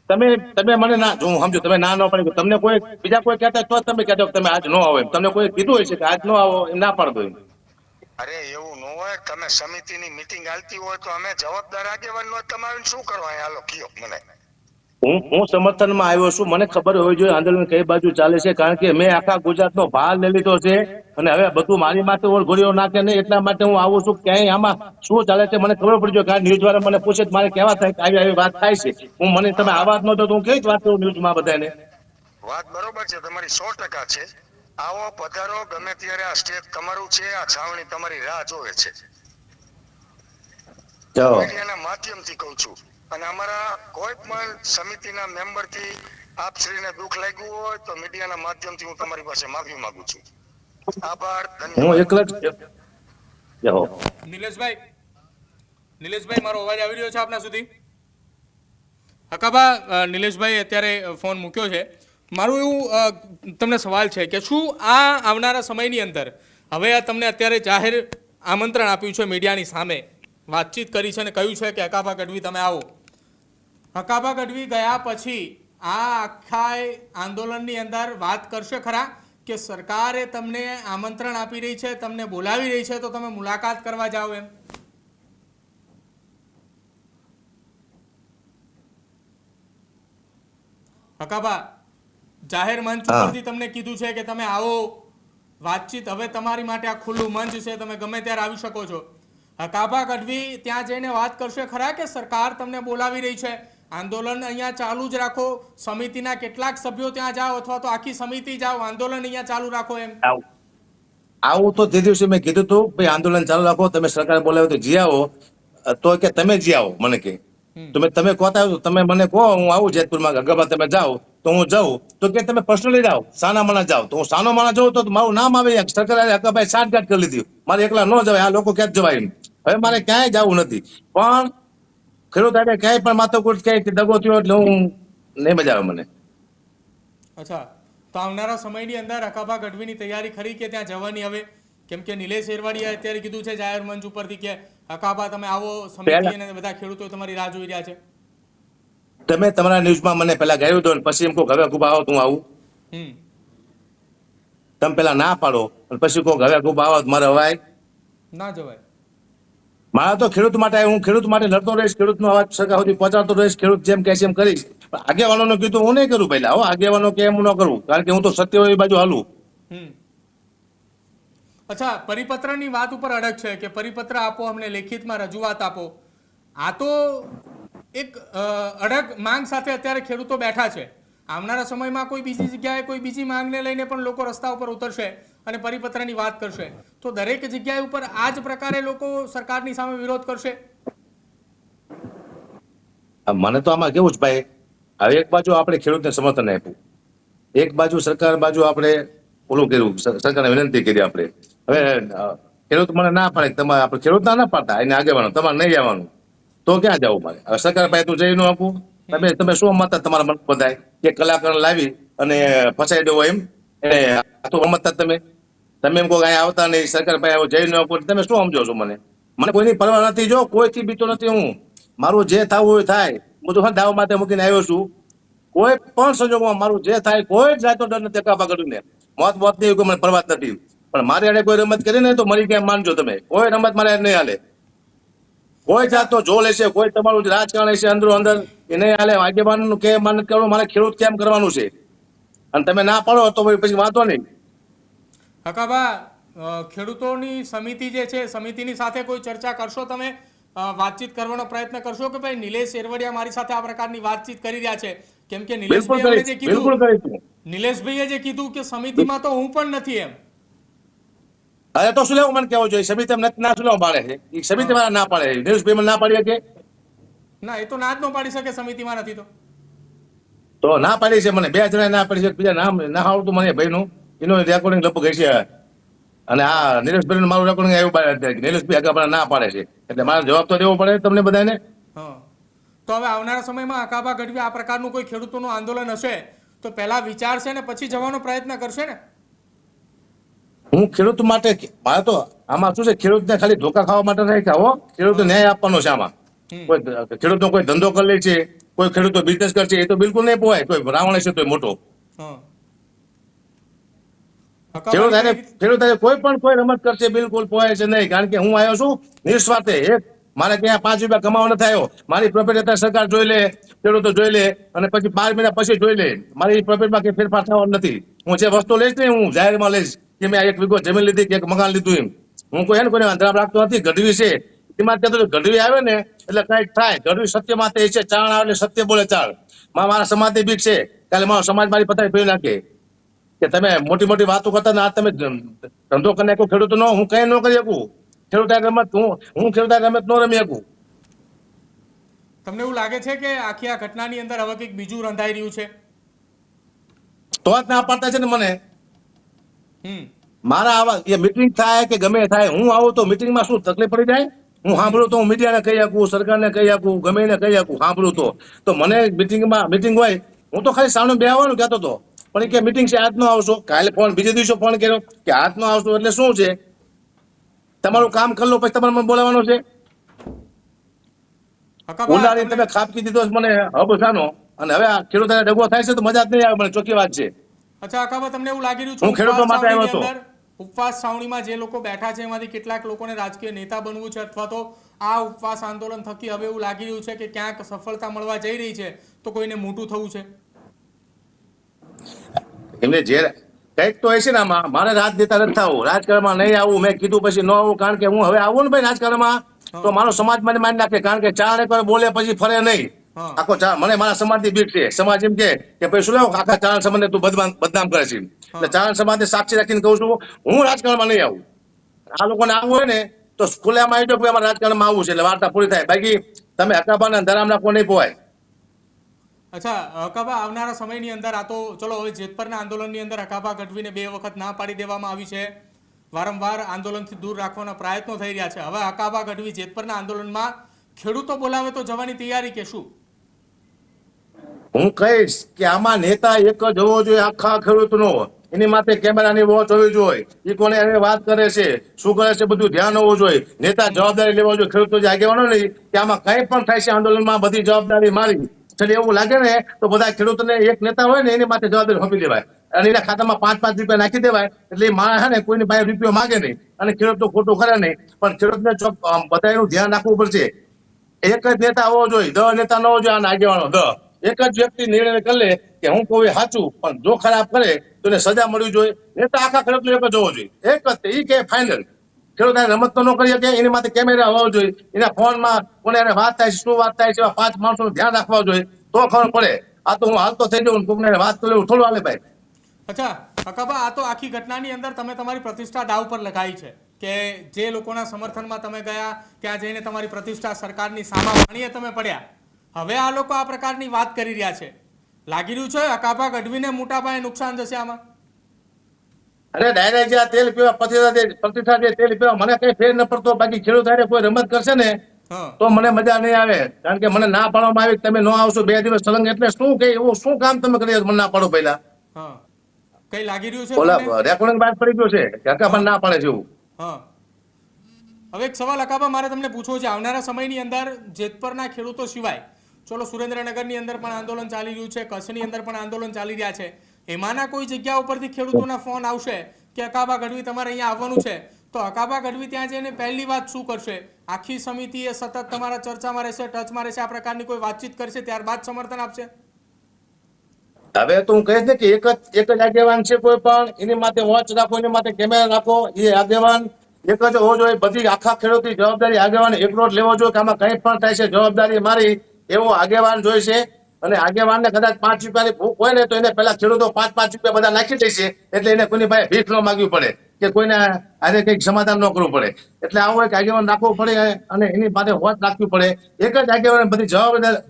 તમે મને ના જો હું સમજો તમે ના ન પાડી. તમને કોઈ બીજા કોઈ કહેતા તો જ તમે કહેતા તમે આજ ન આવો એમ. તમને કોઈ કીધું હોય છે કે આજ ન આવો એમ ના પાડતો એમ. અરે એવું ન હોય. તમે સમિતિની મીટિંગ હાલતી હોય તો અમે જવાબદાર આગેવાન નો તમે આવીને શું કરવા અહીંયા હાલો કયો મને. હું સમર્થનમાં આવ્યો છું. મને ખબર હોવી જોઈએ આંદોલન કઈ બાજુ ચાલે છે. કારણ કે મેં આખા ગુજરાતનો ભાર લઈ લીધો છે અને હવે બધું મારી માથે ગોળીઓ નાખે નહીં એટલા માટે હું આવું છું. ક્યાંય આમાં શું ચાલે છે મને ખબર પડી જોઈએ. કારણ ન્યૂઝ વાળા મને પૂછે મારે કેવા થાય આવી આવી વાત થાય છે. હું મને તમે આ વાત નતો તો હું કેવી વાત કરું ન્યૂઝમાં બધાને. વાત બરોબર છે તમારી 100% છે. આવો પધારો ગમે ત્યારે. આ સ્ટેજ તમારું છે. આ છાવણી તમારી રાહ જોવે છે. મીડિયાના માધ્યમથી કહું છું. અને અમારા કોઈ પણ સમિતિના મેમ્બરથી આપશ્રીને દુઃખ લાગ્યું હોય તો મીડિયાના માધ્યમથી હું તમારી પાસે માફી માંગુ છું. આભાર, હું ધન્યવાદ. એકલા જ નિલેશભાઈ મારો અવાજ આવી રહ્યો છે આપના સુધી? હકાભા, નિલેશભાઈ અત્યારે ફોન મૂક્યો છે. મારું એવું તમને સવાલ છે કે શું આ આવનારા સમયની અંદર હવે આ તમને અત્યારે જાહેર આમંત્રણ આપ્યું છે, મીડિયાની સામે વાતચીત કરી છે અને કહ્યું છે કે હકાભા ગઢવી તમે આવો. હકાભા ગઢવી ગયા પછી આ આખા આંદોલનની અંદર વાત કરશે ખરા કે સરકારે તમને આમંત્રણ આપી રહી છે, તમને બોલાવી રહી છે તો તમે મુલાકાત કરવા જાઓ એમ? હકાભા, જાહેર મંચ ઉપરથી તમને કીધું છે કે તમે આવો, વાતચીત હવે તમારી માટે આ ખુલ્લું મંચ છે, તમે ગમે ત્યારે આવી શકો છો. હકાભા ગઢવી ત્યાં જઈને વાત કરશે ખરા કે સરકાર તમને બોલાવી રહી છે, આંદોલન અહીંયા ચાલુ જ રાખો, સમિતિના કેટલાક સભ્યો ત્યાં જાઓ અથવા તો આખી સમિતિ જાઓ, આંદોલન અહીંયા ચાલુ રાખો એમ? આવું તો તે દિવસે મેં કીધું હતું ભાઈ આંદોલન ચાલુ રાખો, તમે સરકાર બોલાવે તો જી આવો. તો કે તમે જી આવો, મને કે તમે કોતા તમે મને કહો હું આવું જેતપુરમાં ગગા તમે જાઓ તો હું જાઉં. તો કે તમે પર્સનલી જાઓ, સાના માના જાઓ. તો હું સાનો માના જાઉં તો મારું નામ આવે. સરકારે હકાભાઈ સાઠગાંઠ કરી લીધી, મારે એકલા ન જવાય, આ લોકો ક્યાં જવાય એમ. હવે મારે ક્યાંય જવું નથી. પણ ખેડૂત આજે ક્યાંય પણ માથાકૂટ ક્યાંય દગો થયો એટલે હું નહીં મજા આવે મને. અચ્છા, તો આવનારા સમયની અંદર હકાભા ગઢવીની તૈયારી ખરી કે ત્યાં જવાની હવે? કેમ કે નિલેશ એરવાડીએ અત્યારે કીધું છે જાહેર મંચ ઉપરથી કે હકાભા તમે આવો, સમિતિ અને બધા ખેડૂતો તમારી રાહ જોઈ રહ્યા છે. તમે તમારા ન્યૂઝમાં મને પેલા ગાયું દો ને પછી એમ કહો હવે ખૂબ આવો તું આવું. તમે પેલા ના પાડો અને પછી કહો હવે ખૂબ આવો મારે હવાય ના જવાય. મારા તો ખેડૂત માટે હું ખેડૂત માટે લડતો રહીશ, ખેડૂતનો અવાજ સરકાર સુધી પહોંચાડતો રહીશ, ખેડૂત જેમ કહે છે એમ કરીશ. આગેવાનોનું કીધું હું નહીં કરું પહેલા. આગેવાનો કે એમ ન કરું, કારણ કે હું તો સત્ય હોય એ બાજુ હાલું. અચ્છા, પરિપત્રની વાત ઉપર અડગ છે કે પરિપત્ર આપો, અમને લેખિતમાં રજૂઆત આપો. આ તો એક અડગ માંગ સાથે અત્યારે ખેડૂતો બેઠા છે. આવનારા સમયમાં કોઈ બીજી જગ્યાએ કોઈ બીજી માંગને લઈને પણ લોકો રસ્તા ઉપર ઉતરશે અને પરિપત્રની વાત કરશે. તો દરેક જગ્યાએ ઉપર આ જ પ્રકારે લોકો સરકારની સામે વિરોધ કરશે. મને તો આમાં કેવું જ ભાઈ, હવે એક બાજુ આપણે ખેડૂતને સમર્થન આપ્યું, એક બાજુ સરકાર બાજુ આપણે ઓલું કર્યું, સરકારને વિનંતી કરી આપણે. હવે ખેડૂત મને ના પાડે, તમારે આપણે ખેડૂત ના પાડતા એને આગેવાનો તમારે નહીં આવવાનું, તો ક્યાં જવું મારે? હવે સરકાર પાસે તું જઈ ન આપું. તમે શું મત તમારા મન બધાય કે કલાકાર લાવી અને ફસાઈ દેવો એમ એને તો મત તમે એમ કહો અહીંયા આવતા નહીં, સરકાર પાસે જઈ ન આપું, તમે શું સમજો છો? મને કોઈની પરવા નથી, જો કોઈથી બીતો નથી. હું મારું જે થવું હોય થાય, હું તો દાવ માટે મૂકીને આવ્યો છું. કોઈ પણ સંજોગોમાં મારું જે થાય કોઈ જ જાતનો ડર નથી. હકાભા ગઢવીને મોત ની કોઈ મને પરવા નથી. પણ મારી આડે કોઈ રમત કરીને તો મરી ગયા માનજો તમે. કોઈ રમત મારે નહીં હાલે. કોઈ જાતનો જો લેશે, કોઈ તમારું રાજકારણ હશે અંદરો અંદર એ નહીં હાલે. આગેવાનનું કે માન કરવું, મારે ખેડૂત કેમ કરવાનું છે અને તમે ના પાડો તો પછી વાંધો નહીં. હકાભા, ખેડૂતોની સમિતિ જે છે, સમિતિની સાથે કોઈ ચર્ચા કરશો તમે? વાતચીત કરવાનો પ્રયત્ન કરશો કે ભાઈ નિલેશ એરવડિયા મારી સાથે આ પ્રકારની વાતચીત કરી રહ્યા છે? કેમ કે નિલેશભાઈએ જે કીધું કે સમિતિમાં તો હું પણ નથી એમ. અરે તો શું લેવું મને કેવું જોઈએ? સમિતિ ના શું લેવું પાડે છે? સમિતિ વાળા ના પાડે, નિલેશભાઈ મને ના પાડી શકે? ના, એ તો ના જ ન પાડી શકે, સમિતિમાં નથી તો ના પાડી છે. મને 2 જણા ના પાડી છે, બીજા નામ ના આવડતું મને ભાઈનું, એનું રેકોર્ડિંગ લગભગ હશે. અને આ નિલેશભાઈ મારું રેકોર્ડિંગ આવ્યું, નિલેશભાઈ હકાભા ના પાડે છે, એટલે મારે જવાબ તો દેવો પડે તમને બધાને. તો હવે આવનારા સમયમાં હકાભા ગઢવી આ પ્રકારનું કોઈ ખેડૂતોનું આંદોલન હશે તો પહેલા વિચારશે ને પછી જવાનો પ્રયત્ન કરશે ને? હું ખેડૂત માટે મારે તો આમાં શું છે, ખેડૂતને ખાલી ધોકા ખાવા માટે નહીં ખાવો, ખેડૂતને ન્યાય આપવાનો છે આમાં. કોઈ ખેડૂતનો કોઈ ધંધો કરી લે છે, કોઈ ખેડૂતો બિઝનેસ કરશે, એ તો બિલકુલ નહીં પોવાય. કોઈ રાવણ છે તો મોટો ખેડૂત કોઈ પણ કોઈ રમત કરશે બિલકુલ પોવાય છે નહીં. કારણ કે હું આવ્યો છું નિસ્વાર્થે. મારે ત્યાં 5 રૂપિયા કમાવા નથી આવ્યો. મારી પ્રોફિટ અત્યારે સરકાર જોઈ લે, ખેડૂતો જોઈ લે અને પછી 12 મહિના પછી જોઈ લે. મારી પ્રોફિટમાં કઈ ફેરફાર થવાનો નથી. હું જે વસ્તુ લઈશ ને હું જાહેરમાં લઈશ કે મેં 1 વીઘો જમીન લીધી કે 1 મકાન લીધું એમ. હું કોઈ કોઈને અંતરાપ રાખતો નથી. ગઢવી છે એમાં કહેતો ગઢવી આવે ને એટલે કઈક થાય. ગઢવી સત્ય માટે છે, ચાણ આવે એટલે સત્ય બોલે ચાળ. મારા સમાજની બીક છે, કાલે મારો સમાજ મારી પતાવી ફેરી નાખે કે તમે મોટી મોટી વાતો કરતા ના, તમે ધંધો કરી નાખો ખેડૂતનો. હું કઈ ન કરી શકું. ખેડૂત રમત હું ખેડૂત રમત ન રમી શકું. તમને એવું લાગે છે કે આખી આ ઘટનાની અંદર હવે કંઈક બીજું રંધાઈ રહ્યું છે? તો જ ના પાડતા છે ને મને. મારા આવા એ મીટિંગ થાય કે ગમે થાય, હું આવું તો મીટિંગમાં શું તકલીફ પડી જાય? હું સાંભળું તો હું મીડિયાને કહી શકું, સરકારને કહી શકું, ગમે એને કહી શકું. સાંભળું તો મને મીટિંગ હોય, હું તો ખાલી સામે બે આવવાનું કહેતો હતો. પણ કે મીટિંગ છે આજ નો આવશો, કાલે ફોન બીજે દિવસે ફોન કર્યો કે આજ નો આવશો. એટલે શું છે, તમારું કામ કરી લો પછી તમારે મને બોલાવવાનો છે? ઉનાળી તમે ખાપકી દીધો મને હબસાનો, અને હવે આ ખેડૂતોને ડગો થાય છે તો મજા જ નહીં આવે મને, ચોખ્ખી વાત છે. અચ્છા હકાભા, તમને એવું લાગી રહ્યું છે હું ખેડૂતો માટે આવ્યો હતો? ઉપવાસ છાવણીમાં જે લોકો બેઠા છે એમાંથી કેટલાક લોકોને રાજકીય નેતા બનવું છે, અથવા તો આ ઉપવાસ આંદોલન થકી હવે એવું લાગી રહ્યું છે કે ક્યાંક સફળતા મળવા જઈ રહી છે તો કોઈને મોટું થવું છે? એમને જે કઈક તો હશે ને આમાં. મારે રાજનેતા નથી થવું, રાજકારણમાં નહીં આવું. મેં કીધું પછી ન આવું, કારણ કે હું હવે આવું ને ભાઈ રાજકારણમાં તો મારો સમાજ મને માની નાખે. કારણ કે ચાર એકવાર બોલે પછી ફરે નહીં. આખો મને મારા સમાજની બીક છે. સમાજ એમ કે ભાઈ શું લેવું આખા ચાર સમાજને તું બદનામ કરે છે. એટલે ચારણ સમાજને સાક્ષી રાખીને કહું છું, હું રાજકારણમાં નહીં આવું. આ લોકોને આવવું હોય ને તો ખુલ્લેમાં આવી જાઓ કે અમારે રાજકારણમાં આવવું છે એટલે વાર્તા પૂરી થાય. બાકી તમે હકાબાના ધરામના કોઈ નહીં પોવાય. અચ્છા હકાબા, આવનારા સમયની અંદર આ તો ચલો હવે જેતપરના આંદોલનની અંદર હકાબા ગઢવીને 2 વખત ના પાડી દેવામાં આવી છે, વારંવાર આંદોલનથી દૂર રાખવાના પ્રયત્નો થઈ રહ્યા છે. હવે હકાબા ગઢવી જેતપરના આંદોલનમાં ખેડૂતો બોલાવે તો જવાની તૈયારી કે શું? હું કહીશ કે આમાં નેતા એક જ હોવો જોઈએ આખા ખેડૂતનો. એની માથે કેમેરાની વોચ હોવી જોઈએ. એ કોને એને વાત કરે છે, શું કરે છે, બધું ધ્યાન હોવું જોઈએ. નેતા જવાબદારી લેવા જોઈએ. ખેડૂતો જે આગેવાનો નહીં કે આમાં કંઈ પણ થાય છે આંદોલનમાં બધી જવાબદારી મારી. એટલે એવું લાગે ને તો બધા ખેડૂતોને એક નેતા હોય ને એની માથે જવાબદારી સોંપી દેવાય અને એના ખાતામાં 5-5 રૂપિયા નાખી દેવાય. એટલે એ માણસ છે ને કોઈની પાસે રૂપિયો માંગે નહીં અને ખેડૂત તો ખોટું કરે નહીં. પણ ખેડૂતને બધા એનું ધ્યાન રાખવું પડશે. એક જ નેતા હોવો જોઈએ, 10 નેતા ન હોવો જોઈએ. આના આગેવાનો 10 એક જ વ્યક્તિ નિર્ણય કરી લે કે હું કોઈ સાચું, પણ જો ખરાબ કરે તો એને સજા મળવી જોઈએ. નેતા આખા ખેડૂત એક જ હોવો જોઈએ, એક જ. એ કે ફાઇનલ ખેડૂત રમત તો ન કરી શકે, એની માટે કેમેરા હોવો જોઈએ. એના ફોનમાં કોને એને વાત થાય છે, શું વાત થાય છે, એવા 5 માણસોનું ધ્યાન રાખવા જોઈએ તો ખબર પડે. આ તો હું હાલતો થઈ જાઉં કોકને વાત તો એવું થોડું હાલે ભાઈ. અચ્છા હકાબા, આ તો આખી ઘટનાની અંદર તમે તમારી પ્રતિષ્ઠા દાવ પર લગાવી છે કે જે લોકોના સમર્થનમાં તમે ગયા ત્યાં જઈને તમારી પ્રતિષ્ઠા સરકારની સામા પાણીએ તમે પડ્યા. હવે આ લોકો આ પ્રકારની વાત કરી રહ્યા છે, લાગી રહ્યું છે હકાબા ગઢવીને મોટા પાયે નુકસાન જશે આમાં? અરે ડાયરેક્ટ જે આ તેલ પીવા પ્રતિષ્ઠા જે તેલ પીવા મને કઈ ફેર ન પડતો. બાકી ખેડૂત હારે કોઈ રમત કરશે ને તો મને મજા નહીં આવે. કારણ કે મને ના પાડવામાં આવી તમે ન આવશો 2 દિવસ સળંગ. એટલે શું કે એવું શું કામ તમે કરી મને ના પાડો પહેલા? કઈ લાગી રહ્યું છે ઓલા રેકોર્ડિંગ બાદ પડી ગયો છે કે હકાબા ના પાડે છે એવું. હવે એક સવાલ હકાબા મારે તમને પૂછવો છે, આવનારા સમયની અંદર જેતપરના ખેડૂતો સિવાય ચલો સુરેન્દ્રનગરની અંદર પણ આંદોલન ચાલી રહ્યું છે, કચ્છની અંદર પણ આંદોલન ચાલી રહ્યા છે, એમાંના કોઈ જગ્યા ઉપરથી ખેડૂતોના ફોન આવશે કે હકાબા ગઢવી તમારે અહીંયા આવવાનું છે, તો હકાબા ગઢવી ત્યાં જઈને પહેલી વાત શું કરશે? આખી સમિતિ એ સતત તમારા ચર્ચામાં રહેશે, ટચમાં રહેશે, આ પ્રકારની કોઈ વાતચીત કરશે, ત્યારબાદ સમર્થન આપશે? હવે તો હું કહીશ ને કે એક જ આગેવાન છે કોઈ પણ, એની માથે વોચ રાખો, એની માથે કેમેરા રાખો. એ આગેવાન એક જ હોવો જોઈએ. બધી આખા ખેડૂતની જવાબદારી આગેવાન એકલો જ લેવો જોઈએ કે આમાં કંઈ પણ થાય છે જવાબદારી મારી, એવો આગેવાન જોઈશે. અને આગેવાનને કદાચ 5 રૂપિયાની ભૂખ હોય ને તો એને પેલા ખેડૂતો 5-5 રૂપિયા બધા નાખી દેશે. એટલે એને કોઈની પાસે ભીખ ન માંગવી પડે કે કોઈને આને કંઈક સમાધાન ન કરવું પડે. એટલે આવો એક આગેવાન રાખવો પડે અને એની પાસે વોચ રાખવી પડે. એક જ આગેવાન બધી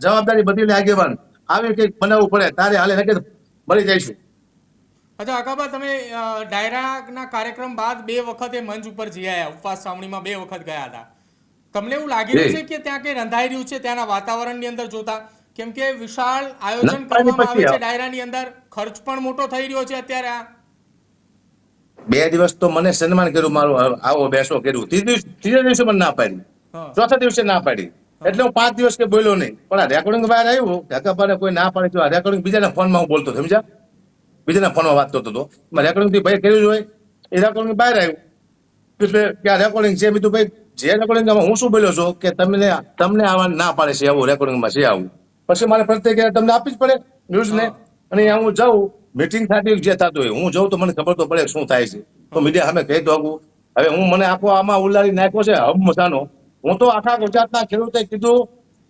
જવાબદારી બધી લે આગેવાન. આવી કંઈક બનાવવું પડે તારે હાલે નક્કી મળી જઈશું. અચ્છા હકાબા, તમે ડાયરાના કાર્યક્રમ બાદ 2 વખત એ મંચ ઉપર જઈ આવ્યા, ઉપવાસ છાવણીમાં 2 વખત ગયા હતા. તમને એવું લાગી રહ્યું છે કે ત્યાં કઈ રંધાઈ રહ્યું છે ત્યાંના વાતાવરણની અંદર જોતા? કેમ કે વિશાળ આયોજન કરવામાં આવે છે ડાયરાની અંદર, ખર્ચ પણ મોટો થઈ રહ્યો છે અત્યારે. આ 2 દિવસ તો મને સન્માન કર્યું, મારું આવો બેસો કર્યું. ત્રીજા દિવસે મને ના પાડી, ચોથા દિવસે ના પાડી. એટલે હું 5 દિવસ કે બોલ્યો નહીં. પણ આ રેકોર્ડિંગ બહાર આવ્યું, હકાબાને કોઈ ના પાડે તો આ રેકોર્ડિંગ બીજાના ફોનમાં હું બોલતો, સમજ્યા? બીજાના ફોનમાં વાત કરતો હતો. રેકોર્ડિંગ થી ભાઈ કર્યું હોય એ રેકોર્ડિંગ બહાર આવ્યું એટલે કે આ રેકોર્ડિંગ છે. બીજું ભાઈ જે રેકોર્ડિંગ હું શું બોલ્યો છું કે તમને આવવા ના પાડે છે આવું રેકોર્ડિંગમાં છે આવું, પછી મારે પ્રત્યેક તમને આપી જ પડે ન્યૂઝને. અને હું જાઉં મીટિંગ થતી જે થતું હોય હું જાઉં તો મને ખબર તો પડે શું થાય છે. તો મીડિયા સામે કહી દઉં. હવે હું મને આખો આમાં ઉલારી નાખ્યો છે હબ મસાનો. હું તો આખા ગુજરાતના ખેડૂતે કીધું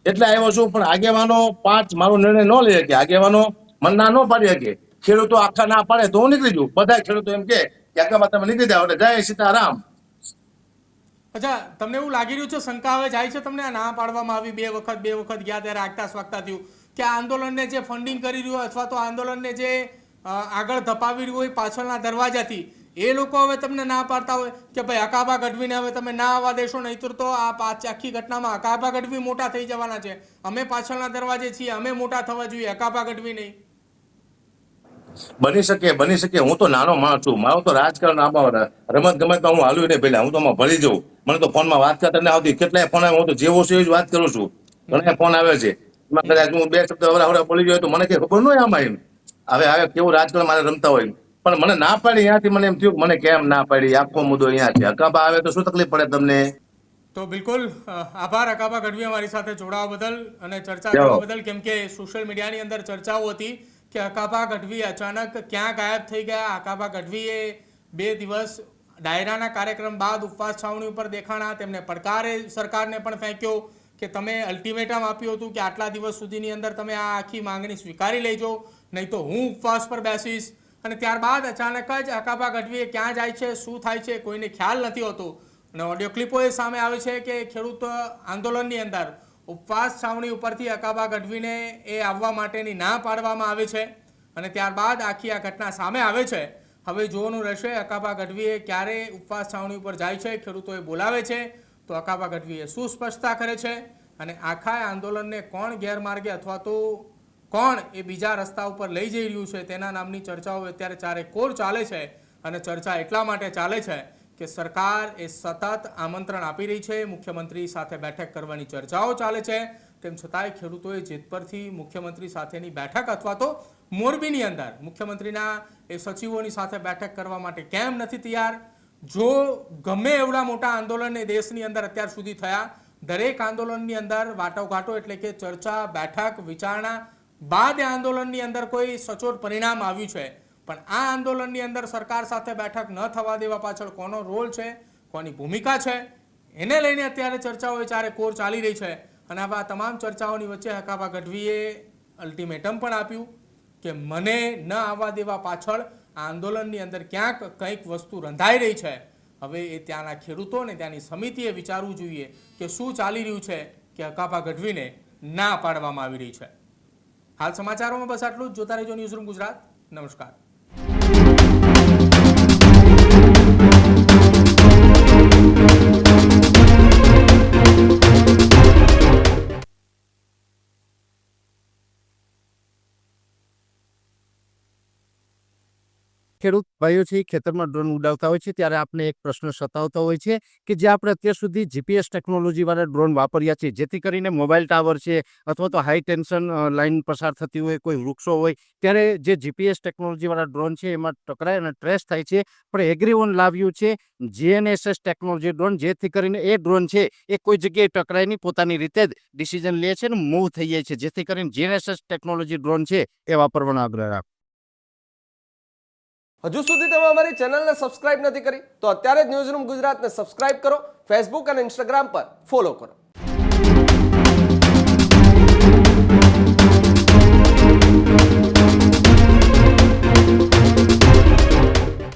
એટલે આવ્યો છું. પણ આગેવાનો 5 મારો નિર્ણય ન લે કે આગેવાનો મને ના ન પાડી શકે. ખેડૂતો આખા ના પાડે તો હું નીકળી જઉં. બધા ખેડૂતો એમ કે હકાબા તમે નીકળી જાઓ એટલે જય સીતારામ. અચ્છા, તમને એવું લાગી રહ્યું છે, શંકા હવે જાય છે તમને? આ ના પાડવામાં આવી 2 વખત ગયા ત્યારે આગતા સ્વાગતા થયું કે આ આંદોલનને જે ફંડિંગ કરી રહ્યું હોય અથવા તો આંદોલનને જે આગળ ધપાવી રહ્યું હોય પાછળના દરવાજાથી, એ લોકો હવે તમને ના પાડતા હોય કે ભાઈ હકાબા ગઢવીને હવે તમે ના આવવા દેશો, નહીંતર તો આ આખી ઘટનામાં હકાબા ગઢવી મોટા થઈ જવાના છે, અમે પાછળના દરવાજે છીએ, અમે મોટા થવા જોઈએ, હકાબા ગઢવી નહીં? બની શકે. હું તો નાનો માણસ છું. મારો તો રાજકારણ આમાં રમત ગમતમાં હું હાલ્યું નહીં. પેલા હું તો આમાં ભળી જાઉં. મને તો ફોનમાં વાત કરતા નહીં આવતી. કેટલાય ફોન આવે, હું તો જેવો છે એ જ વાત કરું છું. ઘણા ફોન આવે છે, એમાં કદાચ હું 2 શબ્દ હવરા બોલી ગયો તો મને કઈ ખબર ન હોય આમાં એમ. હવે કેવું રાજકારણ મારે રમતા હોય. પણ મને ના પાડી ત્યાંથી મને એમ થયું મને કેમ ના પાડી, આખો મુદ્દો અહીંયા છે. હકાબા આવે તો શું તકલીફ પડે તમને? તો બિલકુલ આભાર હકાબા ગઢવી અમારી સાથે જોડાવા બદલ અને ચર્ચા કરવા બદલ. કેમ કે સોશિયલ મીડિયાની અંદર ચર્ચાઓ હતી કે હકાબા ગઢવી અચાનક ક્યાં ગાયબ થઈ ગયા. હકાબા ગઢવીએ 2 દિવસ ડાયરાના કાર્યક્રમ બાદ ઉપવાસ છાવણી ઉપર દેખાણા. તેમને પડકારે સરકારને પણ ફેંક્યો કે તમે અલ્ટિમેટમ આપ્યું હતું કે આટલા દિવસ સુધીની અંદર તમે આ આખી માંગણી સ્વીકારી લેજો, નહીં તો હું ઉપવાસ પર બેસીશ. અને ત્યારબાદ અચાનક જ અકાબા ગઢવીએ ક્યાં જાય છે, શું થાય છે, કોઈને ખ્યાલ નથી હોતો. અને ઓડિયો ક્લિપો એ સામે આવે છે કે ખેડૂત આંદોલનની અંદર ઉપવાસ છાવણી ઉપરથી અકાબા ગઢવીને એ આવવા માટેની ના પાડવામાં આવે છે. અને ત્યારબાદ આખી આ ઘટના સામે આવે છે. હવે જોવાનું રહેશે અકાબા ગઢવીએ ક્યારે ઉપવાસ છાવણી ઉપર જાય છે, ખેડૂતોએ બોલાવે છે તો અકાબા ગઢવીએ શું સ્પષ્ટતા કરે છે, અને આખા આંદોલનને કોણ ગેરમાર્ગે અથવા તો કોણ એ બીજા રસ્તા ઉપર લઈ જઈ રહ્યું છે તેના નામની ચર્ચાઓ અત્યારે ચારે કોર ચાલે છે. અને ચર્ચા એટલા માટે ચાલે છે કે સરકાર એ સતત આમંત્રણ આપી રહી છે, મુખ્યમંત્રી સાથે બેઠક કરવાની ચર્ચાઓ ચાલે છે. તેમ છતાંય ખેડૂતોએ જેતપરથી મુખ્યમંત્રી સાથેની બેઠક અથવા તો મોરબીની અંદર મુખ્યમંત્રીના એ સચિવોની સાથે બેઠક કરવા માટે કેમ નથી તૈયાર? જો ગમે એવડા મોટા આંદોલન એ દેશની અંદર અત્યાર સુધી થયા, દરેક આંદોલનની અંદર વાટાઘાટો એટલે કે ચર્ચા, બેઠક, વિચારણા બાદ એ આંદોલનની અંદર કોઈ સચોટ પરિણામ આવ્યું છે. પણ આ આંદોલનની અંદર સરકાર સાથે બેઠક ન થવા દેવા પાછળ કોનો રોલ છે, કોની ભૂમિકા છે, એને લઈને અત્યારે ચર્ચાઓ ચારે કોર ચાલી રહી છે. અને આવા તમામ ચર્ચાઓની વચ્ચે અકાબા ગઢવીએ અલ્ટિમેટમ પણ આપ્યું કે મને ન આવવા દેવા પાછળ આ આંદોલનની અંદર ક્યાંક કંઈક વસ્તુ રંધાઈ રહી છે. હવે એ ત્યાંના ખેડૂતોને ત્યાંની સમિતિએ વિચારવું જોઈએ કે શું ચાલી રહ્યું છે કે અકાબા ગઢવીને ના પાડવામાં આવી રહી છે. હાલ સમાચારોમાં બસ આટલું જ. જોતા રહેજો ન્યૂઝરૂમ ગુજરાત. નમસ્કાર. ખેડૂત ભાઈઓ છે ખેતરમાં ડ્રોન ઉડાવતા હોય છે ત્યારે આપણે એક પ્રશ્ન સતાવતો હોય છે કે જે આપણે અત્યાર સુધી જીપીએસ ટેકનોલોજી વાળા ડ્રોન વાપર્યા છે, જેથી કરીને મોબાઈલ ટાવર છે અથવા તો હાઈ ટેન્શન લાઇન પસાર થતી હોય, કોઈ વૃક્ષો હોય, ત્યારે જે જીપીએસ ટેકનોલોજી વાળા ડ્રોન છે એમાં ટકરાય અને ટ્રેસ થાય છે. પણ એગ્રીવન લાવ્યું છે જીએનએસએસ ટેકનોલોજી ડ્રોન, જેથી કરીને એ ડ્રોન છે એ કોઈ જગ્યાએ ટકરાય નહીં, પોતાની રીતે જ ડિસિઝન લે છે અને મૂવ થઈ જાય છે. જેથી કરીને જીએનએસએસ ટેકનોલોજી ડ્રોન છે એ વાપરવાનો આગ્રહ રાખો. હજુ સુધી તમે અમારી ચેનલને સબસ્ક્રાઇબ નથી કરી તો અત્યારે જ ન્યૂઝરૂમ ગુજરાતને સબસ્ક્રાઇબ કરો, ફેસબુક અને ઇન્સ્ટાગ્રામ પર ફોલો કરો.